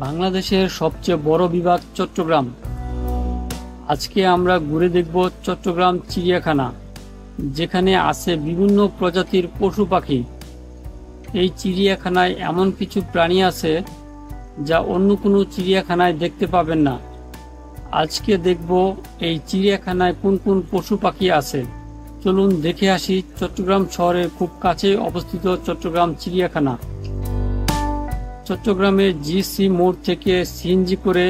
বাংলাদেশের সবচেয়ে বড় বিভাগ চট্টগ্রাম। আজকে আমরা ঘুরে দেখব চট্টগ্রাম চিড়িয়াখানা, যেখানে আছে বিভিন্ন প্রজাতির পশু পাখি। এই চিড়িয়াখানায় এমন কিছু প্রাণী আছে যা অন্য কোনো চিড়িয়াখানায় দেখতে পাবেন না। আজকে দেখব এই চিড়িয়াখানায় কোন কোন পশু পাখি আছে। চলুন দেখে আসি চট্টগ্রাম শহরের খুব কাছে অবস্থিত চট্টগ্রাম চিড়িয়াখানা। চট্টগ্রামের জিসি মোড় থেকে সিএনজি করে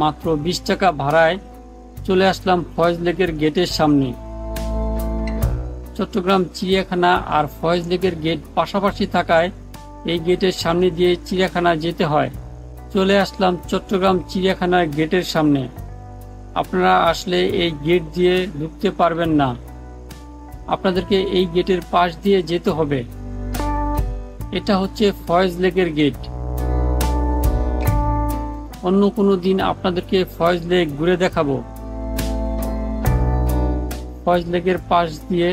মাত্র 20 টাকা ভাড়ায় চলে আসলাম ফয়েজ লেকের গেটের সামনে। চট্টগ্রাম চিড়িয়াখানা আর ফয়েজ লেকের গেট পাশাপাশি থাকায় এই গেটের সামনে দিয়ে চিড়িয়াখানা যেতে হয়। চলে আসলাম চট্টগ্রাম চিড়িয়াখানার গেটের সামনে। আপনারা আসলে এই গেট দিয়ে ঢুকতে পারবেন না, আপনাদেরকে এই গেটের পাশ দিয়ে যেতে হবে। এটা হচ্ছে ফয়েজ লেকের গেট। অন্য কোনো দিন আপনাদেরকে ফয়েজ লেক ঘুরে দেখাবো। ফয়েজ লেকের পাশ দিয়ে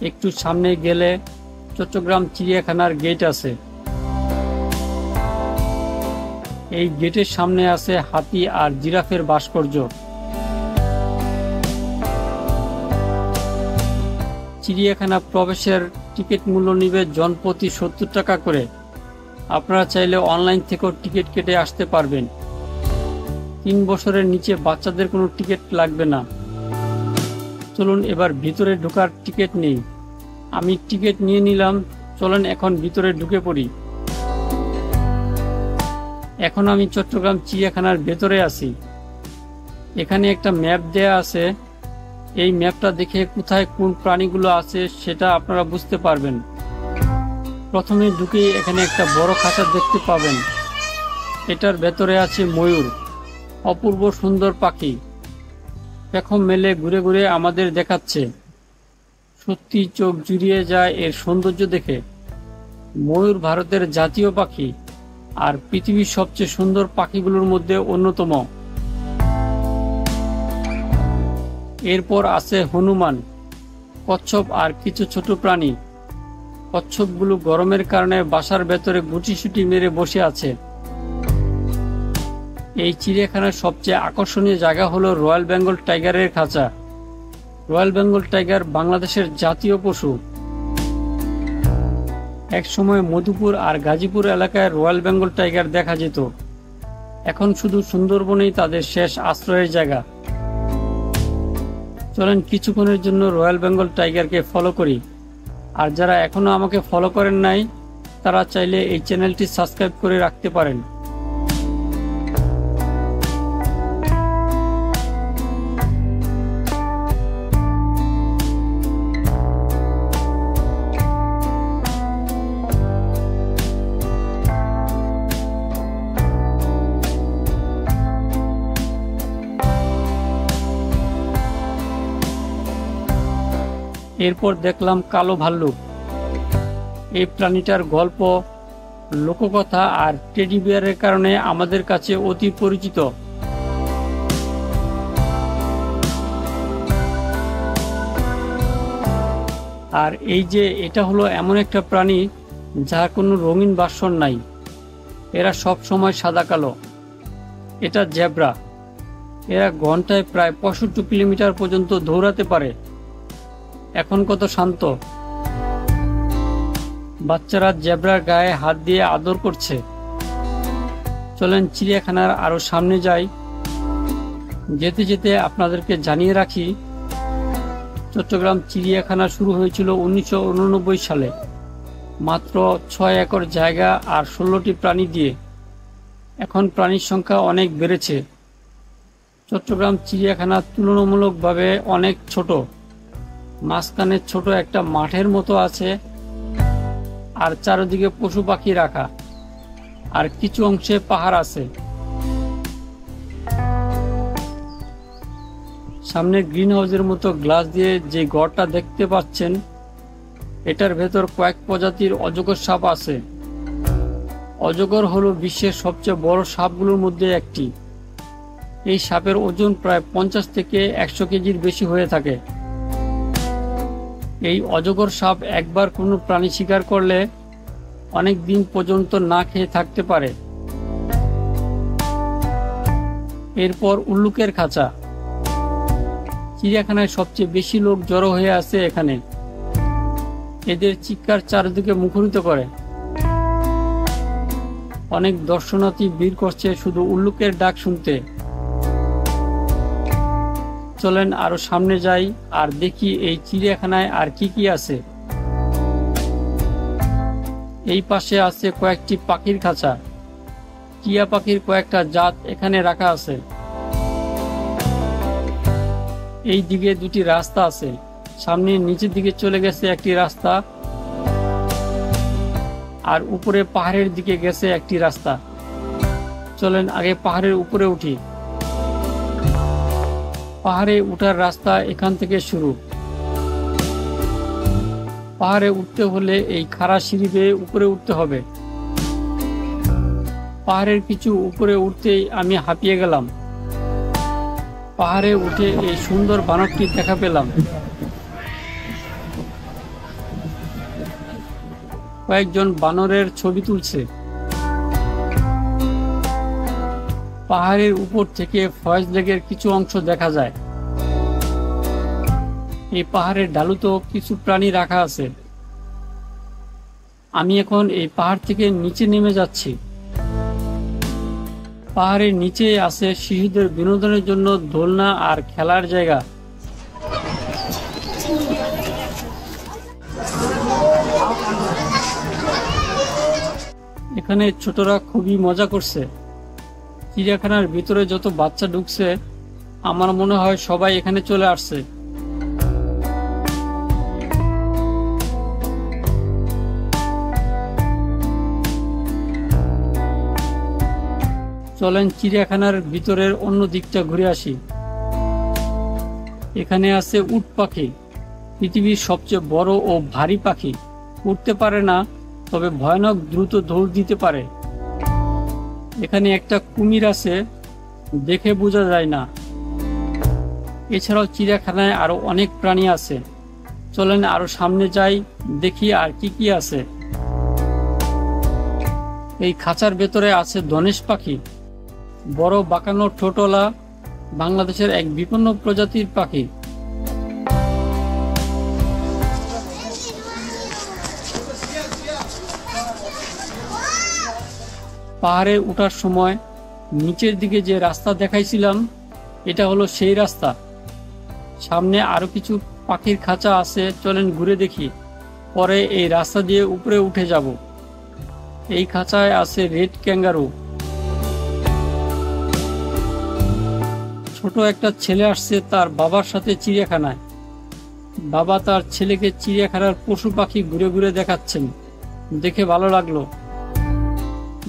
একটু সামনে গেলে চট্টগ্রাম চিড়িয়াখানার গেট আছে। এই গেটের সামনে আছে হাতি আর জিরাফের ভাস্কর্য। চিড়িয়াখানা প্রবেশের টিকিট মূল্য নিবে জনপ্রতি 70 টাকা করে। আপনারা চাইলে অনলাইন থেকেও টিকিট কেটে আসতে পারবেন। 3 বছরের নিচে বাচ্চাদের কোনো টিকিট লাগবে না। চলুন এবার ভিতরে ঢোকার টিকিট নেই। আমি টিকিট নিয়ে নিলাম, চলেন এখন ভিতরে ঢুকে পড়ি। এখন আমি চট্টগ্রাম চিড়িয়াখানার ভেতরে আছি। এখানে একটা ম্যাপ দেয়া আছে। এই ম্যাপটা দেখে কোথায় কোন প্রাণীগুলো আছে সেটা আপনারা বুঝতে পারবেন। প্রথমে ঢুকেই এখানে একটা বড় খাঁচা দেখতে পাবেন। এটার ভেতরে আছে ময়ূর, অপূর্ব সুন্দর পাখি। পেখম মেলে ঘুরে ঘুরে আমাদের দেখাচ্ছে। সত্যি চোখ জুড়িয়ে যায় এর সৌন্দর্য দেখে। ময়ূর ভারতের জাতীয় পাখি আর পৃথিবীর সবচেয়ে সুন্দর পাখিগুলোর মধ্যে অন্যতম। এরপর আছে হনুমান, কচ্ছপ আর কিছু ছোট প্রাণী। কচ্ছপগুলো গরমের কারণে বাসার ভেতরে গুটিসুটি মেরে বসে আছে। এই চিড়িয়াখানার সবচেয়ে আকর্ষণীয় জায়গা হলো রয়্যাল বেঙ্গল টাইগারের খাঁচা। রয়্যাল বেঙ্গল টাইগার বাংলাদেশের জাতীয় পশু। একসময় মধুপুর আর গাজীপুর এলাকায় রয়্যাল বেঙ্গল টাইগার দেখা যেত। এখন শুধু সুন্দরবনেই তাদের শেষ আশ্রয়ের জায়গা। চলেন কিছুক্ষণের জন্য রয়্যাল বেঙ্গল টাইগারকে ফলো করি। আর যারা এখনো আমাকে ফলো করেন নাই, তারা চাইলে এই চ্যানেলটি সাবস্ক্রাইব করে রাখতে পারেন। এরপর দেখলাম কালো ভাল্লুক। এই প্রাণীটার গল্প, লোককথা আর টেডি বিয়ারের কারণে আমাদের কাছে অতি পরিচিত। আর এই যে এটা হলো এমন একটা প্রাণী যার কোনো রঙিন ভার্সন নাই। এরা সব সময় সাদা কালো। এটা জেব্রা। এরা ঘন্টায় প্রায় 65 কিলোমিটার পর্যন্ত দৌড়াতে পারে। এখন কত শান্ত। বাচ্চারা জেব্রার গায়ে হাত দিয়ে আদর করছে। চলেন চিড়িয়াখানার আরো সামনে যাই। যেতে যেতে আপনাদেরকে জানিয়ে রাখি, চট্টগ্রাম চিড়িয়াখানা শুরু হয়েছিল 1989 সালে, মাত্র 6 একর জায়গা আর 16টি প্রাণী দিয়ে। এখন প্রাণীর সংখ্যা অনেক বেড়েছে। চট্টগ্রাম চিড়িয়াখানা তুলনামূলকভাবে অনেক ছোট। মাঝখানে ছোট একটা মাঠের মতো আছে, আর চারিদিকে পশু পাখি রাখা, আর কিছু অংশে পাহাড় আছে। সামনে গ্রিন হাউসের মতো গ্লাস দিয়ে যে ঘরটা দেখতে পাচ্ছেন, এটার ভেতর কয়েক প্রজাতির অজগর সাপ আছে। অজগর হলো বিশ্বের সবচেয়ে বড় সাপগুলোর মধ্যে একটি। এই সাপের ওজন প্রায় 50 থেকে 100 কেজির বেশি হয়ে থাকে। এই অজগর সাপ একবার কোনো প্রাণী শিকার করলে অনেক দিন পর্যন্ত না খেয়ে থাকতে পারে। এরপর উল্লুকের খাঁচা। চিড়িয়াখানায় সবচেয়ে বেশি লোক জড়ো হয়ে আছে এখানে। এদের চিৎকার চারিদিকে মুখরিত করে। অনেক দর্শনার্থী ভিড় করছে শুধু উল্লুকের ডাক শুনতে। চলেন আরো সামনে যাই আর দেখি এই চিড়িয়াখানায় আর কি কি আছে। এই পাশে আছে কয়েকটি পাখির খাঁচা। টিয়া পাখির কয়েকটা জাত এখানে রাখা আছে। এই দিকে দুটি রাস্তা আছে। সামনে নিচের দিকে চলে গেছে একটি রাস্তা, আর উপরে পাহাড়ের দিকে গেছে একটি রাস্তা। চলেন আগে পাহাড়ের উপরে উঠি। পাহাড়ে উঠার রাস্তা এখান থেকে শুরু। পাহাড়ে উঠতে হলে এই খাড়া সিঁড়ি বেয়ে উপরে উঠতে হবে। পাহাড়ের কিছু উপরে উঠতেই আমি হাঁপিয়ে গেলাম। পাহাড়ে উঠে এই সুন্দর বানরটি দেখা পেলাম। কয়েকজন বানরের ছবি তুলছে। পাহাড়ের উপর থেকে ফয়েজ লেকের কিছু অংশ দেখা যায়। এই পাহাড়ের ঢালুতেও কিছু প্রাণী রাখা আছে। আমি এখন এই পাহাড় থেকে নিচে নেমে যাচ্ছি। পাহাড়ের নিচে আছে শিশুদের বিনোদনের জন্য দোলনা আর খেলার জায়গা। এখানে ছোটরা খুবই মজা করছে। চিড়িয়াখানার ভিতরে যত বাচ্চা ঢুকছে আমার মনে হয় সবাই এখানে চলে আসছে। চলেন চিড়িয়াখানার ভিতরের অন্য দিকটা ঘুরে আসি। এখানে আছে উট পাখি, পৃথিবীর সবচেয়ে বড় ও ভারী পাখি। উঠতে পারে না, তবে ভয়ানক দ্রুত দৌড় দিতে পারে। এখানে একটা কুমির আছে, দেখে বোঝা যায় না। এছাড়াও চিড়িয়াখানায় আরো অনেক প্রাণী আছে। চলেন আরো সামনে যাই, দেখি আর কি কি আছে। এই খাঁচার ভেতরে আছে ধনেশ পাখি, বড় বাঁকানো ঠোঁটওয়ালা, বাংলাদেশের এক বিপন্ন প্রজাতির পাখি। পাহাড়ে ওঠার সময় নিচের দিকে যে রাস্তা দেখাইছিলাম, এটা হলো সেই রাস্তা। সামনে আরো কিছু পাখির খাঁচা আছে, চলেন ঘুরে দেখি। পরে এই রাস্তা দিয়ে উপরে উঠে যাব। এই খাঁচায় আছে রেড ক্যাঙ্গারু। ছোট একটা ছেলে আসছে তার বাবার সাথে চিড়িয়াখানায়। বাবা তার ছেলেকে চিড়িয়াখানার পশু পাখি ঘুরে ঘুরে দেখাচ্ছেন, দেখে ভালো লাগলো।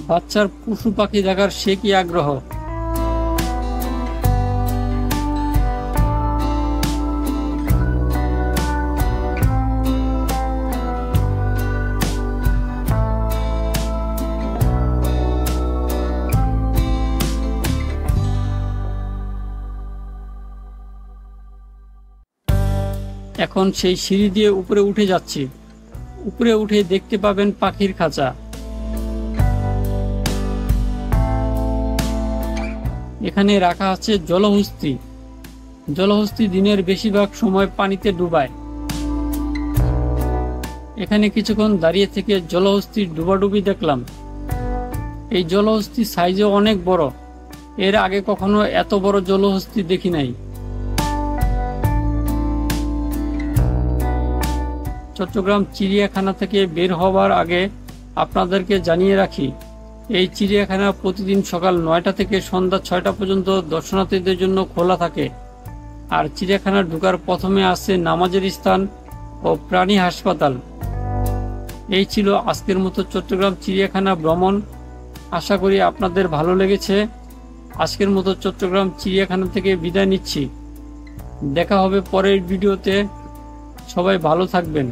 বাচ্চার পশু পাখি দেখার সে কি আগ্রহ। এখন সেই সিঁড়ি দিয়ে উপরে উঠে যাচ্ছি। উপরে উঠে দেখতে পাবেন পাখির খাঁচা। এখানে রাখা আছে জলহস্তী। জলহস্তী দিনের বেশিরভাগ সময় পানিতে ডুবায়। এখানে কিছুক্ষণ দাঁড়িয়ে থেকে জলহস্তীর ডুবাডুবি দেখলাম। এই জলহস্তী সাইজে অনেক বড়। এর আগে কখনো এত বড় জলহস্তী দেখি নাই। চট্টগ্রাম চিড়িয়াখানা থেকে বের হওয়ার আগে আপনাদেরকে জানিয়ে রাখি, এই চিড়িয়াখানা প্রতিদিন সকাল 9টা থেকে সন্ধ্যা 6টা পর্যন্ত দর্শনার্থীদের জন্য খোলা থাকে। আর চিড়িয়াখানা ঢোকার প্রথমে আছে নামাজের স্থান ও প্রাণী হাসপাতাল। এই ছিল আজকের মতো চট্টগ্রাম চিড়িয়াখানা ভ্রমণ। আশা করি আপনাদের ভালো লেগেছে। আজকের মতো চট্টগ্রাম চিড়িয়াখানা থেকে বিদায় নিচ্ছি। দেখা হবে পরের ভিডিওতে। সবাই ভালো থাকবেন।